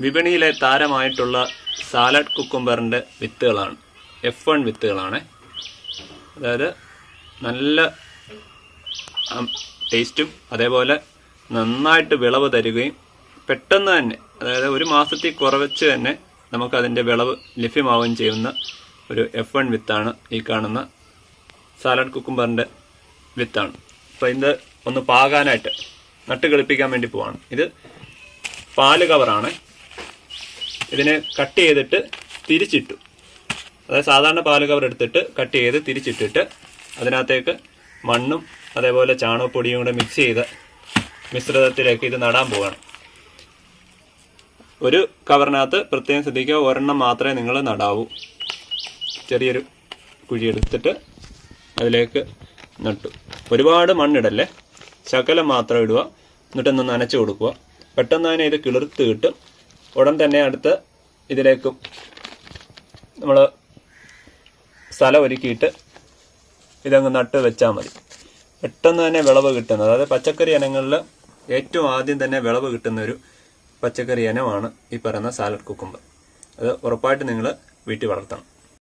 വിപണിയിലെ താരമായിട്ടുള്ള salad കുക്കുംബറിൻ്റെ വിത്തുകളാണ്. F1 വിത്തുകളാണ്. അതായത് നല്ല ടേസ്റ്റും അതേപോലെ നന്നായിട്ട് വിളവ് തരികയും പെട്ടെന്ന് തന്നെ, അതായത് ഒരു മാസത്തിൽ കുറച്ച് തന്നെ നമുക്കതിൻ്റെ വിളവ് ലഭ്യമാവുകയും ചെയ്യുന്ന ഒരു F1 വിത്താണ് ഈ കാണുന്ന സാലഡ് കുക്കുംബറിൻ്റെ വിത്താണ്. അപ്പോൾ ഇത് ഒന്ന് പാകാനായിട്ട് നട്ട് കളിപ്പിക്കാൻ വേണ്ടി പോവാണ്. ഇത് പാല് കവറാണ്. ഇതിനെ കട്ട് ചെയ്തിട്ട് തിരിച്ചിട്ടു. അതായത് സാധാരണ പാല് കവർ എടുത്തിട്ട് കട്ട് ചെയ്ത് തിരിച്ചിട്ടിട്ട് അതിനകത്തേക്ക് മണ്ണും അതേപോലെ ചാണകപ്പൊടിയും കൂടെ മിക്സ് ചെയ്ത മിശ്രിതത്തിലേക്ക് ഇത് നടാൻ പോവുകയാണ്. ഒരു കവറിനകത്ത് പ്രത്യേകം ശ്രദ്ധിക്കുക, ഒരെണ്ണം മാത്രമേ നിങ്ങൾ നടാവൂ. ചെറിയൊരു കുഴി എടുത്തിട്ട് അതിലേക്ക് നട്ടു. ഒരുപാട് മണ്ണിടല്ലേ, ശകലം മാത്രം ഇടുക. എന്നിട്ടൊന്ന് നനച്ച് കൊടുക്കുക. പെട്ടെന്ന് തന്നെ ഇത് കിളിർത്ത് കിട്ടും. ഉടൻ തന്നെ അടുത്ത് ഇതിലേക്കും നമ്മൾ സ്ഥലം ഒരുക്കിയിട്ട് ഇതങ്ങ് നട്ട് വെച്ചാൽ മതി. പെട്ടെന്ന് തന്നെ വിളവ് കിട്ടുന്നത്, അതായത് പച്ചക്കറി ഇനങ്ങളിൽ ഏറ്റവും ആദ്യം തന്നെ വിളവ് കിട്ടുന്ന ഒരു പച്ചക്കറി ഇനമാണ് ഈ പറയുന്ന സാലഡ് കുക്കുംബർ. അത് ഉറപ്പായിട്ട് നിങ്ങൾ വീട്ടിൽ വളർത്തണം.